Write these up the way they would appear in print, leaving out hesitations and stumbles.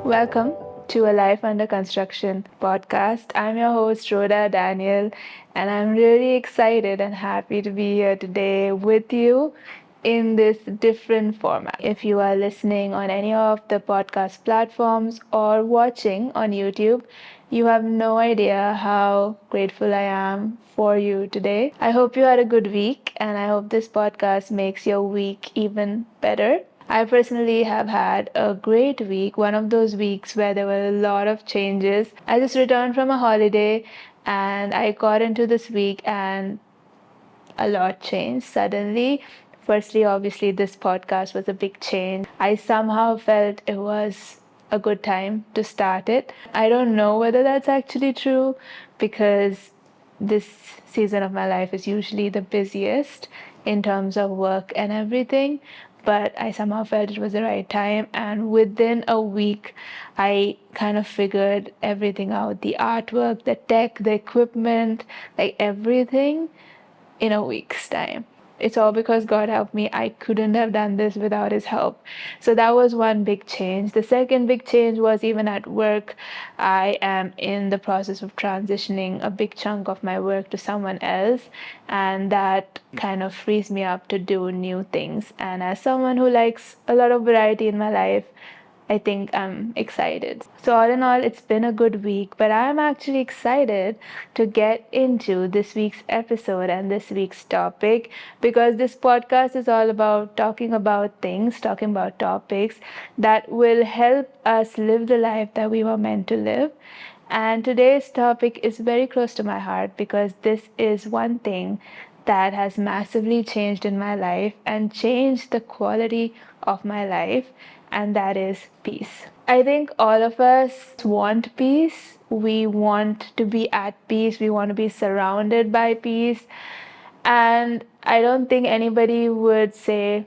Welcome to a Life Under Construction podcast. I'm your host, Rhoda Daniel, and I'm really excited and happy to be here today with you in this different format. If you are listening on any of the podcast platforms or watching on YouTube, you have no idea how grateful I am for you today. I hope you had a good week, and I hope this podcast makes your week even better. I personally have had a great week, one of those weeks where there were a lot of changes. I just returned from a holiday and I got into this week and a lot changed suddenly. Firstly, obviously, this podcast was a big change. I somehow felt it was a good time to start it. I don't know whether that's actually true because this season of my life is usually the busiest in terms of work and everything. But I somehow felt it was the right time, and within a week, I kind of figured everything out, the artwork, the tech, the equipment, like everything in a week's time. It's all because God helped me. I couldn't have done this without His help. So that was one big change. The second big change was even at work. I am in the process of transitioning a big chunk of my work to someone else, and that kind of frees me up to do new things. And as someone who likes a lot of variety in my life, I think I'm excited. So, all in all, it's been a good week, but I'm actually excited to get into this week's episode and this week's topic because this podcast is all about talking about things, talking about topics that will help us live the life that we were meant to live. And today's topic is very close to my heart because this is one thing that has massively changed in my life and changed the quality of my life, and that is peace. I think all of us want peace. We want to be at peace. We want to be surrounded by peace. And I don't think anybody would say,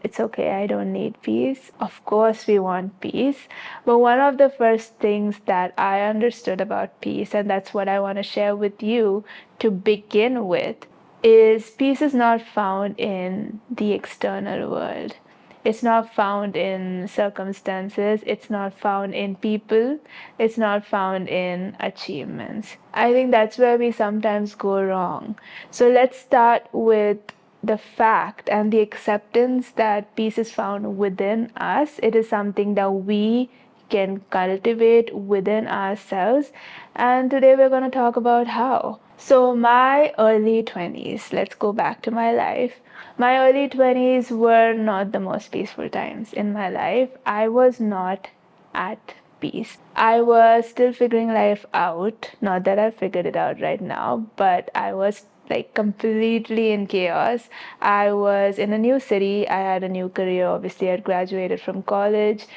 it's okay, I don't need peace. Of course, we want peace. But one of the first things that I understood about peace, and that's what I want to share with you to begin with, is peace is not found in the external world. It's not found in circumstances. It's not found in people. It's not found in achievements. I think that's where we sometimes go wrong. So let's start with the fact and the acceptance that peace is found within us. It is something that we can cultivate within ourselves. And today we're going to talk about how. So, my early 20s, let's go back to my life. My early 20s were not the most peaceful times in my life. I was not at peace. I was still figuring life out. Not that I figured it out right now, but I was like completely in chaos. I was in a new city. I had a new career. Obviously, I had graduated from college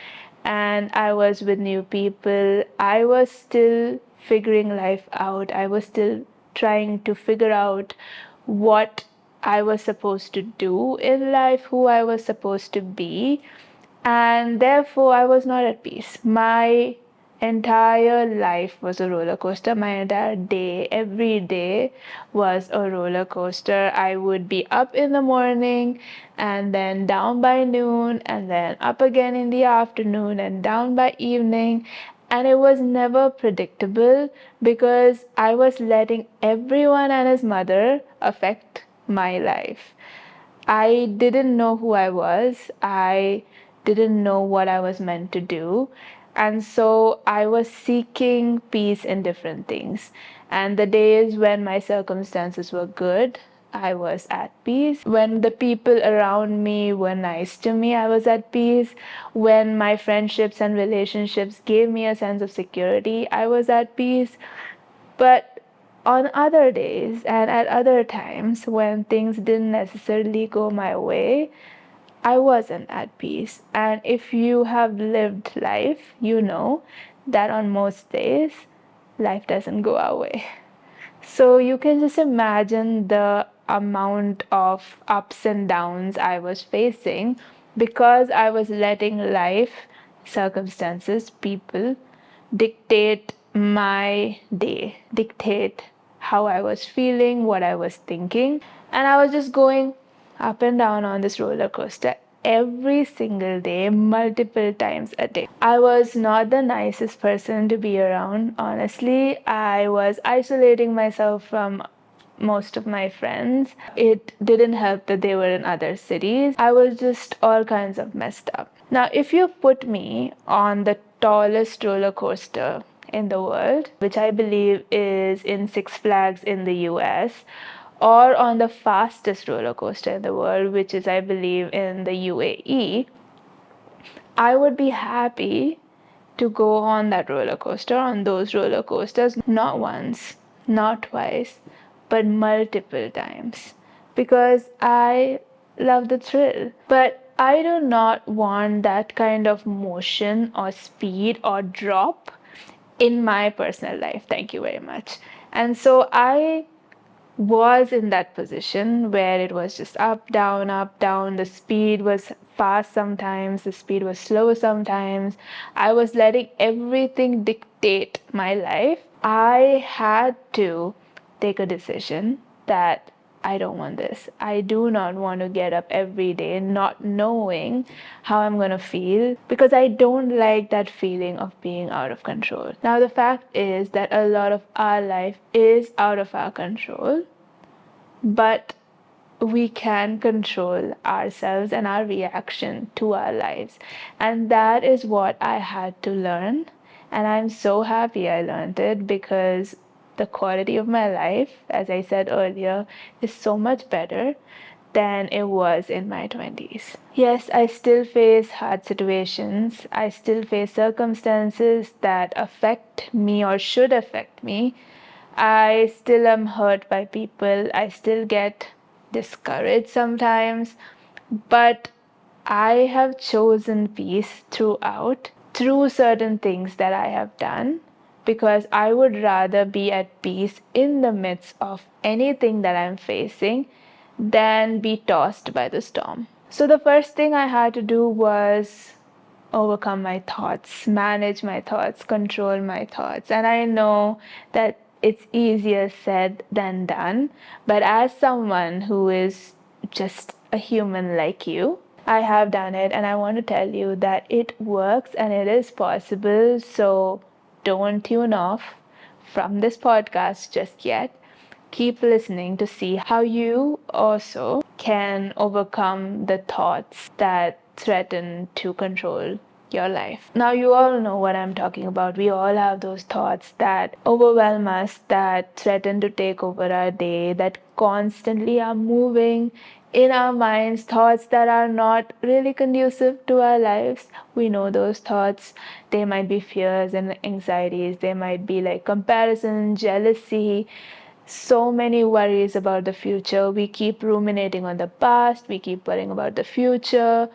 and I was with new people. I was still figuring life out. I was still trying to figure out what I was supposed to do in life, who I was supposed to be, and therefore I was not at peace. My entire life was a roller coaster. My entire day, every day was a roller coaster. I would be up in the morning and then down by noon and then up again in the afternoon and down by evening. And it was never predictable because I was letting everyone and his mother affect my life. I didn't know who I was. I didn't know what I was meant to do. And so I was seeking peace in different things. And the days when my circumstances were good, I was at peace. When the people around me were nice to me, I was at peace. When my friendships and relationships gave me a sense of security, I was at peace. But on other days and at other times when things didn't necessarily go my way, I wasn't at peace. And if you have lived life, you know that on most days, life doesn't go our way. So you can just imagine the amount of ups and downs I was facing because I was letting life, circumstances, people dictate my day, dictate how I was feeling, what I was thinking. And I was just going up and down on this roller coaster. every single day, multiple times a day. I was not the nicest person to be around, honestly. I was isolating myself from most of my friends. It didn't help that they were in other cities. I was just all kinds of messed up. Now, if you put me on the tallest roller coaster in the world, which I believe is in Six Flags in the US, or on the fastest roller coaster in the world, which is, I believe, in the UAE, I would be happy to go on that roller coaster, on those roller coasters, not once, not twice, but multiple times, because I love the thrill. But I do not want that kind of motion or speed or drop in my personal life. Thank you very much. And so I was in that position where it was just up, down, up, down. The speed was fast sometimes, the speed was slow sometimes. I was letting everything dictate my life. I had to take a decision that I don't want this. I do not want to get up every day not knowing how I'm going to feel, because I don't like that feeling of being out of control. Now, the fact is that a lot of our life is out of our control, but we can control ourselves and our reaction to our lives. And that is what I had to learn. And I'm so happy I learned it, because the quality of my life, as I said earlier, is so much better than it was in my 20s. Yes, I still face hard situations. I still face circumstances that affect me or should affect me. I still am hurt by people. I still get discouraged sometimes. But I have chosen peace throughout, through certain things that I have done, because I would rather be at peace in the midst of anything that I'm facing than be tossed by the storm. So the first thing I had to do was overcome my thoughts, manage my thoughts, control my thoughts. And I know that it's easier said than done, but as someone who is just a human like you, I have done it, and I want to tell you that it works and it is possible. So don't tune off from this podcast just yet. Keep listening to see how you also can overcome the thoughts that threaten to control your life. Now, you all know what I'm talking about. We all have those thoughts that overwhelm us, that threaten to take over our day, that constantly are moving in our minds, thoughts that are not really conducive to our lives. We know those thoughts. They might be fears and anxieties, they might be like comparison, jealousy, so many worries about the future. We keep ruminating on the past, we keep worrying about the future,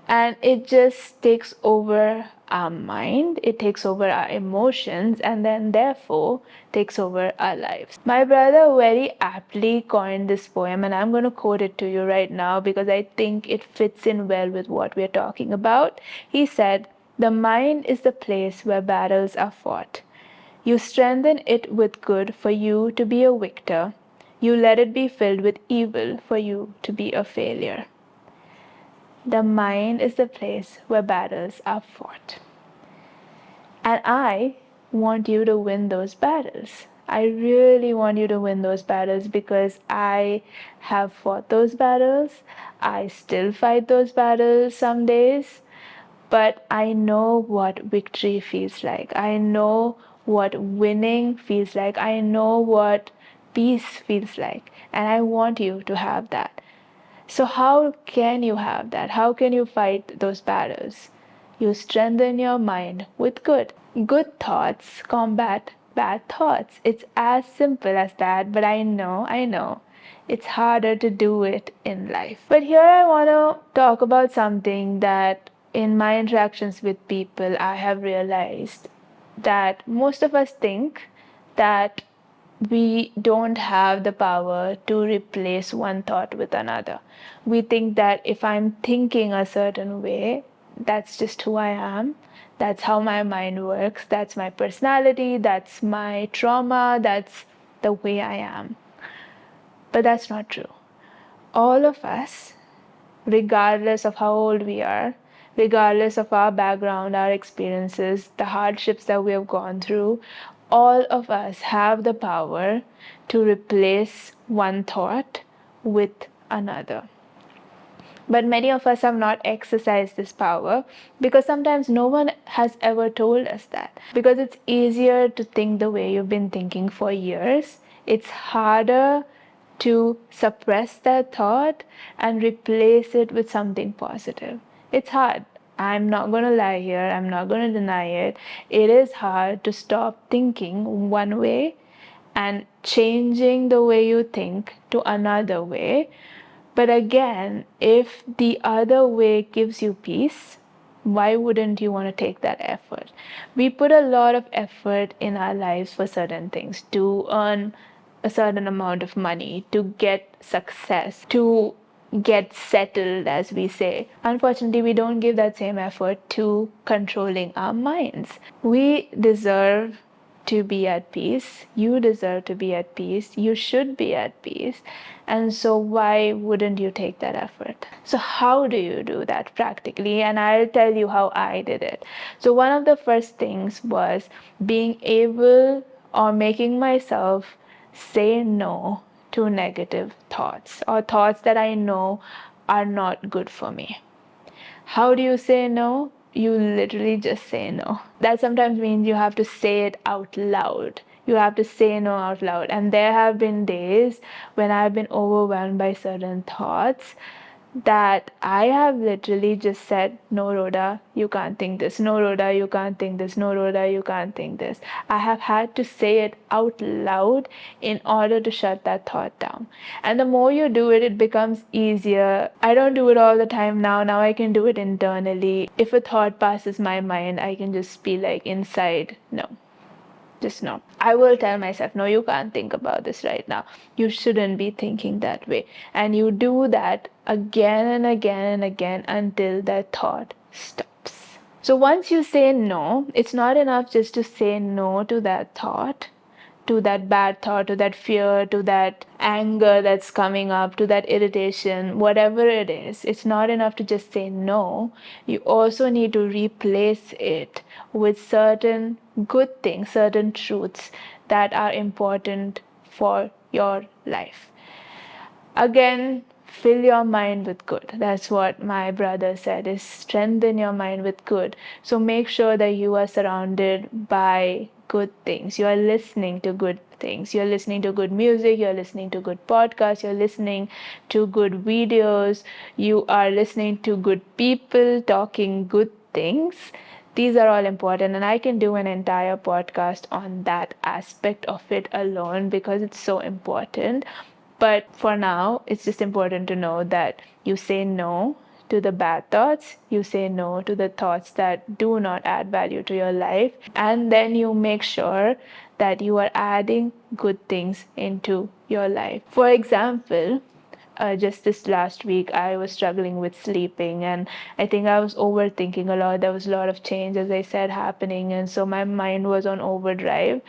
and it just takes over our mind, it takes over our emotions, and then therefore takes over our lives. My brother very aptly coined this poem, and I'm going to quote it to you right now because I think it fits in well with what we're talking about. He said, "The mind is the place where battles are fought. You strengthen it with good for you to be a victor. You let it be filled with evil for you to be a failure." The mind is the place where battles are fought. And I want you to win those battles. I really want you to win those battles, because I have fought those battles. I still fight those battles some days. But I know what victory feels like. I know what winning feels like. I know what peace feels like. And I want you to have that. So, how can you have that? How can you fight those battles? You strengthen your mind with good. Good thoughts combat bad thoughts. It's as simple as that, but I know, it's harder to do it in life. But here I want to talk about something that in my interactions with people I have realized, that most of us think that we don't have the power to replace one thought with another. We think that if I'm thinking a certain way, that's just who I am. That's how my mind works. That's my personality. That's my trauma. That's the way I am. But that's not true. All of us regardless of how old we are, regardless of our background, our experiences, the hardships that we have gone through, all of us have the power to replace one thought with another. But many of us have not exercised this power because sometimes no one has ever told us that. Because it's easier to think the way you've been thinking for years, it's harder to suppress that thought and replace it with something positive. It's hard. I'm not going to lie here, I'm not going to deny it. It is hard to stop thinking one way and changing the way you think to another way. But again, if the other way gives you peace, why wouldn't you want to take that effort? We put a lot of effort in our lives for certain things, to earn a certain amount of money, to get success, to get settled, as we say. Unfortunately, we don't give that same effort to controlling our minds. We deserve to be at peace. You deserve to be at peace. You should be at peace. And so, why wouldn't you take that effort? So, how do you do that practically? And I'll tell you how I did it. So, one of the first things was being able or making myself say no to negative thoughts or thoughts that I know are not good for me. How do you say no? You literally just say no. That sometimes means you have to say it out loud. You have to say no out loud. And there have been days when I've been overwhelmed by certain thoughts that I have literally just said, no, Rhoda, you can't think this. No, Rhoda, you can't think this. No, Rhoda, you can't think this. I have had to say it out loud in order to shut that thought down. And the more you do it, it becomes easier. I don't do it all the time now. Now I can do it internally. If a thought passes my mind, I can just be like inside, no. Just no. I will tell myself, no, you can't think about this right now. You shouldn't be thinking that way. And you do that again and again and again until that thought stops. So once you say no, it's not enough just to say no to that thought, to that bad thought, to that fear, to that anger that's coming up, to that irritation, whatever it is. It's not enough to just say no. You also need to replace it with certain good things, certain truths that are important for your life. Again, fill your mind with good. That's what my brother said, is strengthen your mind with good. So make sure that you are surrounded by good things. You are listening to good things. You're listening to good music. You're listening to good podcasts. You're listening to good videos. You are listening to good people talking good things. These are all important, and I can do an entire podcast on that aspect of it alone because it's so important. But for now, it's just important to know that you say no to the bad thoughts, you say no to the thoughts that do not add value to your life, and then you make sure that you are adding good things into your life. For example, just this last week, I was struggling with sleeping, and I think I was overthinking a lot. There was a lot of change, as I said, happening, and so my mind was on overdrive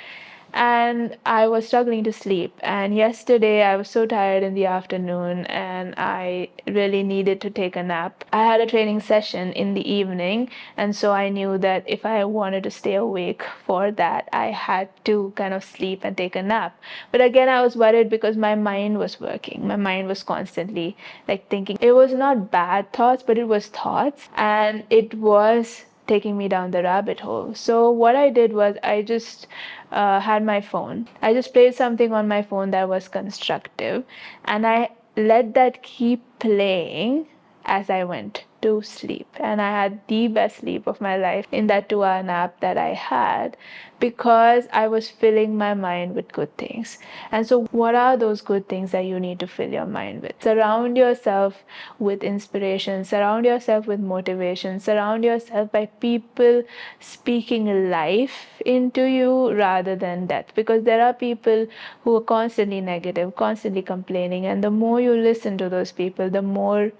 and I was struggling to sleep. And yesterday I was so tired in the afternoon and I really needed to take a nap. I had a training session in the evening, and so I knew that if I wanted to stay awake for that, I had to kind of sleep and take a nap. But again, I was worried because my mind was working. My mind was constantly like thinking. It was not bad thoughts, but it was thoughts, and it was taking me down the rabbit hole. So what I did was I just had my phone. I just played something on my phone that was constructive, and I let that keep playing as I went to sleep. And I had the best sleep of my life in that 2 hour nap that I had because I was filling my mind with good things. And so, what are those good things that you need to fill your mind with? Surround yourself with inspiration, surround yourself with motivation, surround yourself by people speaking life into you rather than death. Because there are people who are constantly negative, constantly complaining, and the more you listen to those people, the more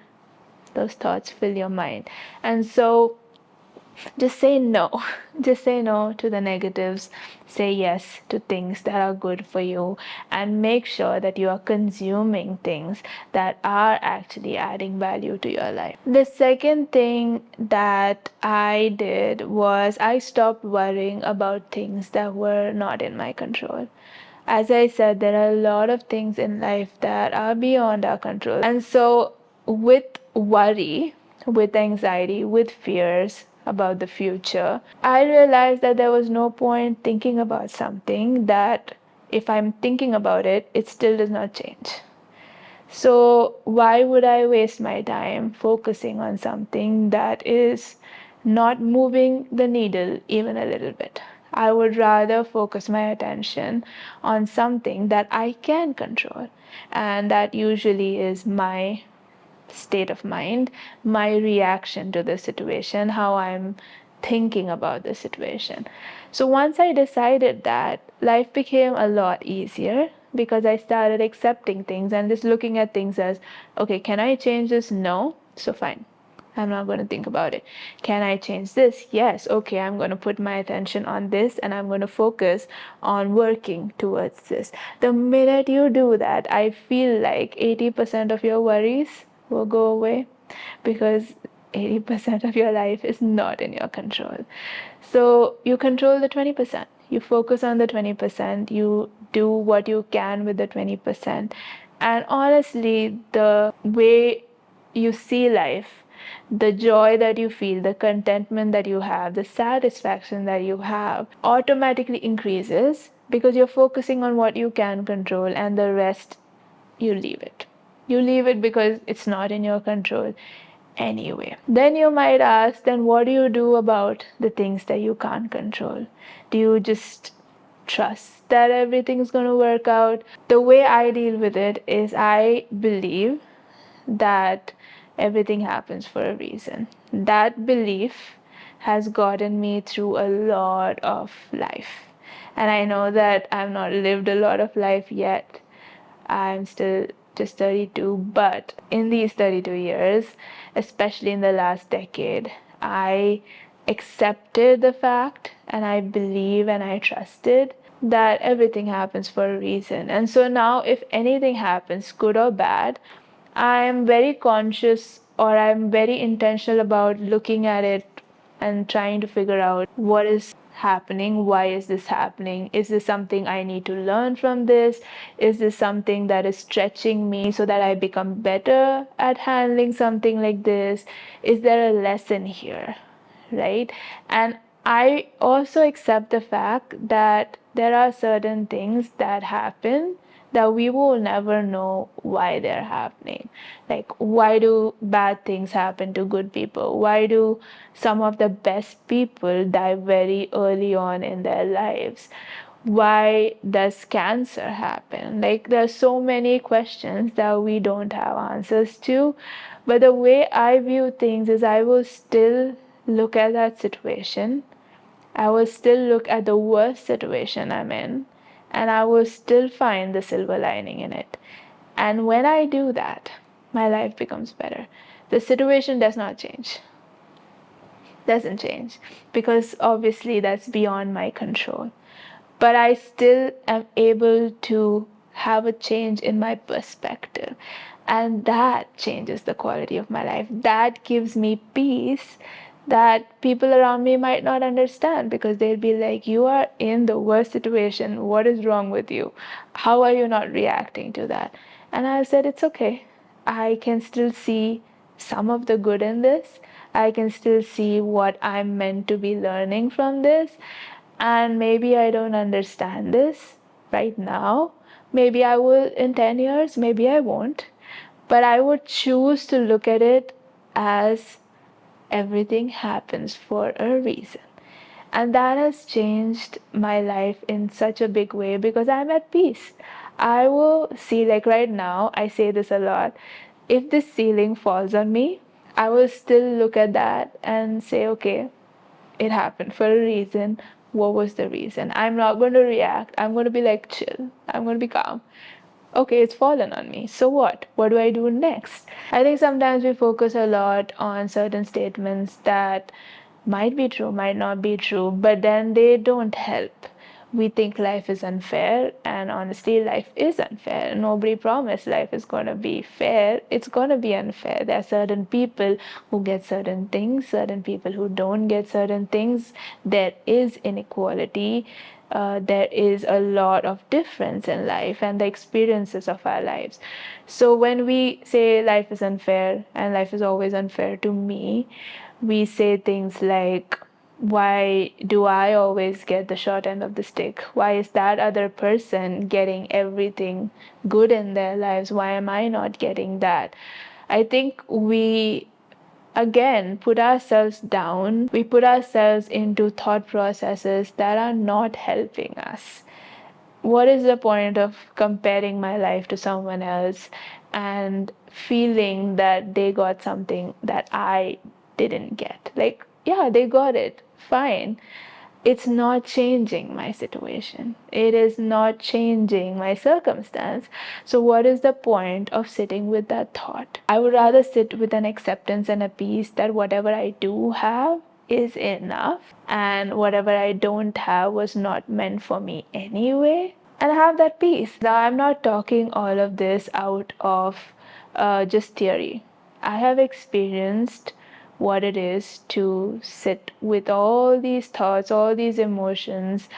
those thoughts fill your mind. And so Just say no. Just say no to the negatives. Say yes to things that are good for you, and make sure that you are consuming things that are actually adding value to your life. The second thing that I did was I stopped worrying about things that were not in my control. As I said, there are a lot of things in life that are beyond our control. And so, with worry, with anxiety, with fears about the future, I realized that there was no point thinking about something that, if I'm thinking about it, it still does not change. So, why would I waste my time focusing on something that is not moving the needle even a little bit? I would rather focus my attention on something that I can control, and that usually is my state of mind, my reaction to the situation, how I'm thinking about the situation. So once I decided that, life became a lot easier because I started accepting things and just looking at things as, okay, can I change this? No. So fine. I'm not going to think about it. Can I change this? Yes. Okay, I'm going to put my attention on this and I'm going to focus on working towards this. The minute you do that, I feel like 80% of your worries will go away because 80% of your life is not in your control. So you control the 20%. You focus on the 20%. You do what you can with the 20%. And honestly, the way you see life, the joy that you feel, the contentment that you have, the satisfaction that you have automatically increases because you're focusing on what you can control, and the rest you leave it. You leave it because it's not in your control anyway. Then you might ask, then what do you do about the things that you can't control? Do you just trust that everything's going to work out? The way I deal with it is I believe that everything happens for a reason. That belief has gotten me through a lot of life. And I know that I've not lived a lot of life yet. I'm still just 32, but in these 32 years, especially in the last decade, I accepted the fact and I believe and I trusted that everything happens for a reason. And so now, if anything happens, good or bad, I'm very conscious or I'm very intentional about looking at it and trying to figure out what is happening, why is this happening, is this something I need to learn from this, is this something that is stretching me so that I become better at handling something like this, is there a lesson here, right? And I also accept the fact that there are certain things that happen that we will never know why they're happening. Like, why do bad things happen to good people? Why do some of the best people die very early on in their lives? Why does cancer happen? Like, there's so many questions that we don't have answers to. But the way I view things is I will still look at that situation. I will still look at the worst situation I'm in, and I will still find the silver lining in it. And when I do that, my life becomes better. The situation does not change. Doesn't change because obviously that's beyond my control. But I still am able to have a change in my perspective. And that changes the quality of my life. That gives me peace that people around me might not understand because they'll be like, you are in the worst situation. What is wrong with you? How are you not reacting to that? And I said, it's okay. I can still see some of the good in this. I can still see what I'm meant to be learning from this. And maybe I don't understand this right now. Maybe I will in 10 years, maybe I won't. But I would choose to look at it as everything happens for a reason. And that has changed my life in such a big way because I'm at peace. I will see, like right now, I say this a lot. If this ceiling falls on me, I will still look at that and say, okay, it happened for a reason. What was the reason? I'm not going to react. I'm going to be like chill. I'm going to be calm. Okay, it's fallen on me. So what? What do I do next? I think sometimes we focus a lot on certain statements that might be true, might not be true, but then they don't help. We think life is unfair, and honestly, life is unfair. Nobody promised life is going to be fair. It's going to be unfair. There are certain people who get certain things, certain people who don't get certain things. There is inequality. There is a lot of difference in life and the experiences of our lives. So when we say life is unfair, and life is always unfair to me, we say things like, why do I always get the short end of the stick? Why is that other person getting everything good in their lives? Why am I not getting that? I think we again put ourselves down. We put ourselves into thought processes that are not helping us. What is the point of comparing my life to someone else and feeling that they got something that I didn't get? Like, yeah, they got it. Fine. It's not changing my situation. It is not changing my circumstance. So, what is the point of sitting with that thought? I would rather sit with an acceptance and a peace that whatever I do have is enough, and whatever I don't have was not meant for me anyway, and have that peace. Now, I'm not talking all of this out of just theory. I have experienced what it is to sit with all these thoughts, all these emotions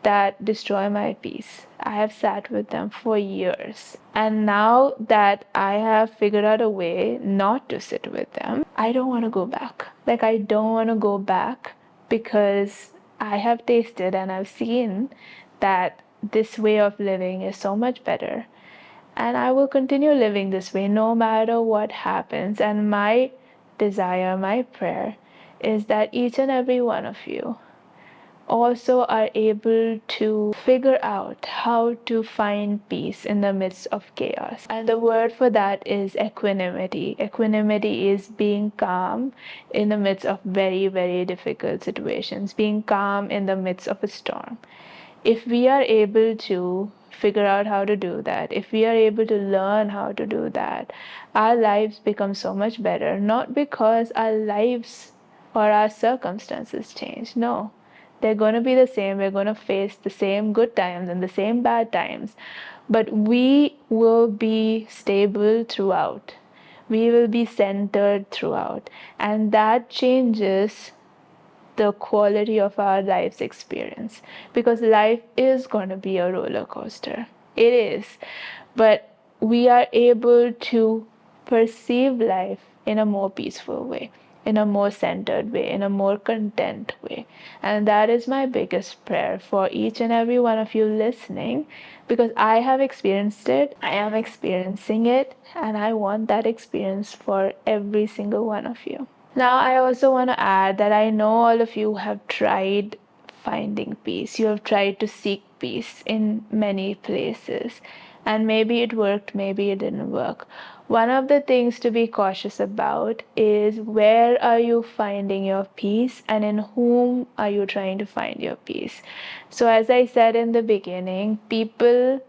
that destroy my peace. I have sat with them for years. And now that I have figured out a way not to sit with them, I don't want to go back. Like, I don't want to go back because I have tasted and I've seen that this way of living is so much better. And I will continue living this way no matter what happens. And my desire, my prayer is that each and every one of you also are able to figure out how to find peace in the midst of chaos. And the word for that is equanimity. Equanimity is being calm in the midst of very, very difficult situations, being calm in the midst of a storm. If we are able to figure out how to do that, if we are able to learn how to do that, our lives become so much better, not because our lives or our circumstances change. No, they're going to be the same. We're going to face the same good times and the same bad times, but we will be stable throughout. We will be centered throughout, and that changes the quality of our life's experience, because life is going to be a roller coaster. It is. But we are able to perceive life in a more peaceful way, in a more centered way, in a more content way. And that is my biggest prayer for each and every one of you listening, because I have experienced it, I am experiencing it, and I want that experience for every single one of you. Now, I also want to add that I know all of you have tried finding peace. You have tried to seek peace in many places. And maybe it worked, maybe it didn't work. One of the things to be cautious about is, where are you finding your peace and in whom are you trying to find your peace? So, as I said in the beginning, people,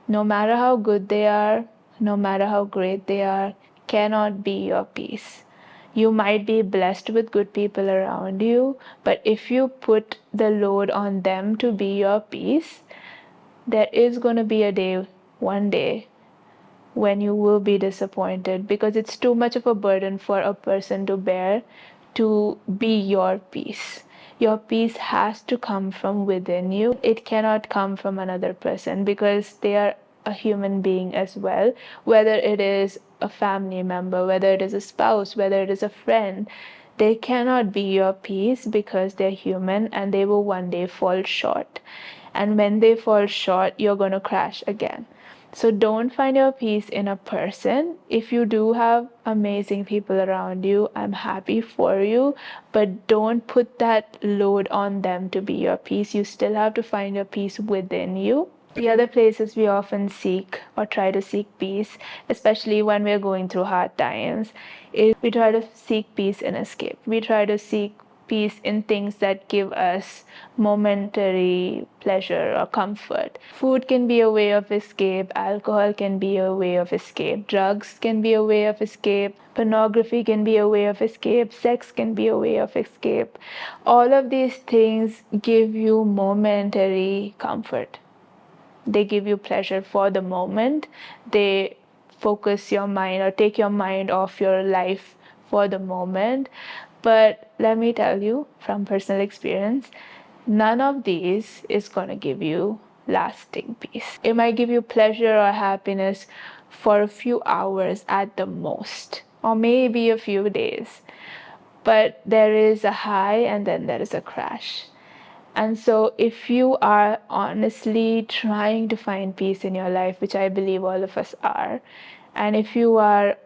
no matter how good they are, no matter how great they are, cannot be your peace. You might be blessed with good people around you, but if you put the load on them to be your peace, there is going to be a day, one day, when you will be disappointed, because it's too much of a burden for a person to bear to be your peace. Your peace has to come from within you. It cannot come from another person, because they are a human being as well, whether it is a family member, whether it is a spouse, whether it is a friend. They cannot be your peace because they're human and they will one day fall short. And when they fall short, you're going to crash again. So don't find your peace in a person. If you do have amazing people around you, I'm happy for you, but don't put that load on them to be your peace. You still have to find your peace within you. The other places we often seek or try to seek peace, especially when we're going through hard times, is we try to seek peace in escape. We try to seek peace in things that give us momentary pleasure or comfort. Food can be a way of escape, alcohol can be a way of escape, drugs can be a way of escape, pornography can be a way of escape, sex can be a way of escape. All of these things give you momentary comfort. They give you pleasure for the moment. They focus your mind or take your mind off your life for the moment. But let me tell you from personal experience, none of these is going to give you lasting peace. It might give you pleasure or happiness for a few hours at the most, or maybe a few days. But there is a high and then there is a crash. And so, if you are honestly trying to find peace in your life, which I believe all of us are, and if you are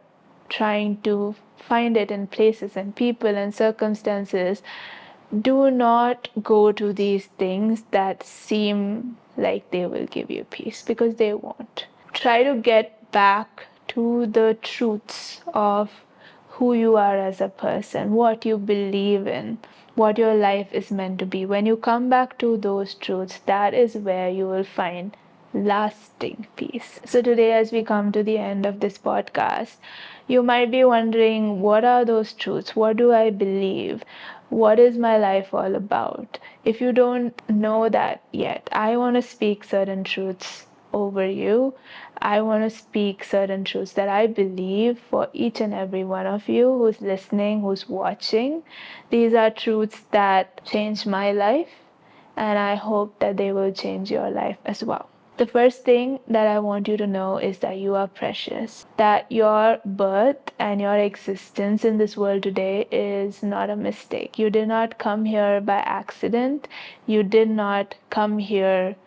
trying to find it in places and people and circumstances, do not go to these things that seem like they will give you peace, because they won't. Try to get back to the truths of who you are as a person, what you believe in, what your life is meant to be. When you come back to those truths, that is where you will find lasting peace. So, today, as we come to the end of this podcast, you might be wondering, what are those truths? What do I believe? What is my life all about? If you don't know that yet, I want to speak certain truths over you. I want to speak certain truths that I believe for each and every one of you who's listening, who's watching. These are truths that changed my life, and I hope that they will change your life as well. The first thing that I want you to know is that you are precious, that your birth and your existence in this world today is not a mistake. You did not come here by accident. You did not come here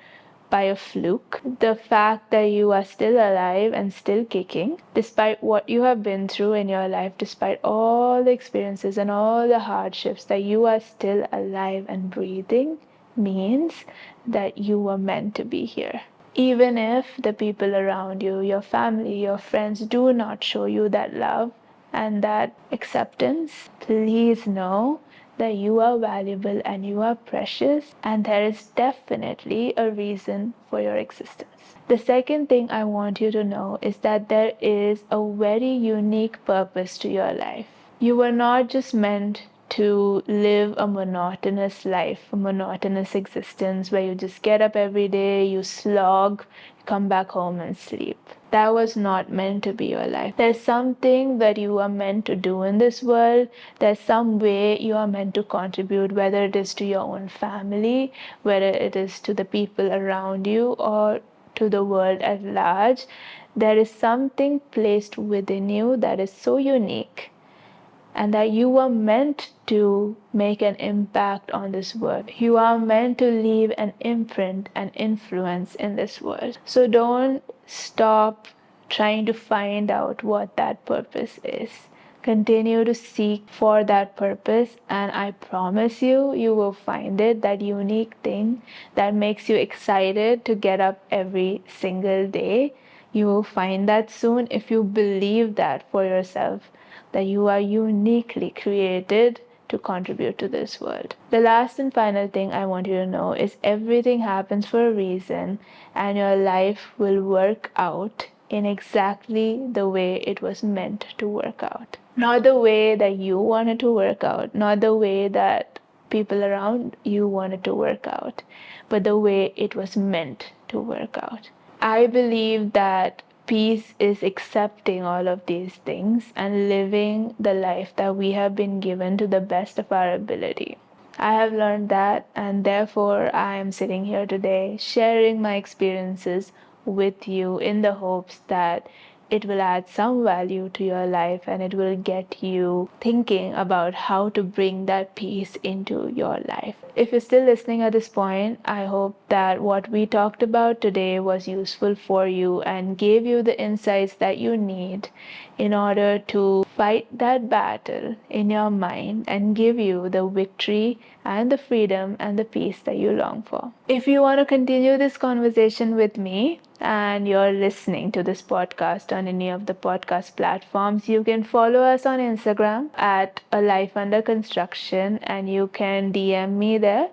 by a fluke. The fact that you are still alive and still kicking, despite what you have been through in your life, despite all the experiences and all the hardships, that you are still alive and breathing, means that you were meant to be here. Even if the people around you, your family, your friends, do not show you that love and that acceptance, please know that you are valuable and you are precious, and there is definitely a reason for your existence. The second thing I want you to know is that there is a very unique purpose to your life. You were not just meant to live a monotonous life, a monotonous existence where you just get up every day, you slog, come back home and sleep. That was not meant to be your life. There's something that you are meant to do in this world. There's some way you are meant to contribute, whether it is to your own family, whether it is to the people around you, or to the world at large. There is something placed within you that is so unique, and that you were meant to make an impact on this world. You are meant to leave an imprint and influence in this world. So don't stop trying to find out what that purpose is. Continue to seek for that purpose, and I promise you, you will find it, that unique thing that makes you excited to get up every single day. You will find that soon if you believe that for yourself, that you are uniquely created to contribute to this world. The last and final thing I want you to know is everything happens for a reason, and your life will work out in exactly the way it was meant to work out. Not the way that you wanted to work out, not the way that people around you wanted to work out, but the way it was meant to work out. I believe that peace is accepting all of these things and living the life that we have been given to the best of our ability. I have learned that, and therefore I am sitting here today sharing my experiences with you in the hopes that it will add some value to your life and it will get you thinking about how to bring that peace into your life. If you're still listening at this point, I hope that what we talked about today was useful for you and gave you the insights that you need in order to fight that battle in your mind and give you the victory and the freedom and the peace that you long for. If you want to continue this conversation with me and you're listening to this podcast on any of the podcast platforms, you can follow us on Instagram at A Life Under Construction, and you can DM me there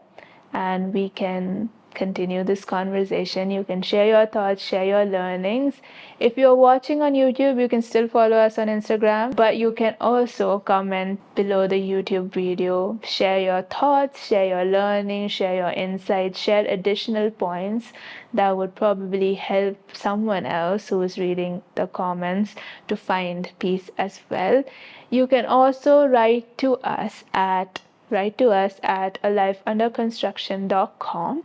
and we can continue this conversation. You can share your thoughts, share your learnings. If you're watching on YouTube, you can still follow us on Instagram, but you can also comment below the YouTube video, share your thoughts, share your learning, share your insights, share additional points that would probably help someone else who is reading the comments to find peace as well. You can also write to us at alifeunderconstruction.com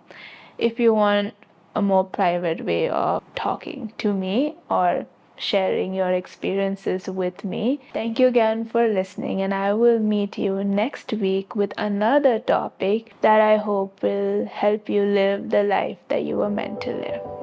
if you want a more private way of talking to me or sharing your experiences with me. Thank you again for listening, and I will meet you next week with another topic that I hope will help you live the life that you were meant to live.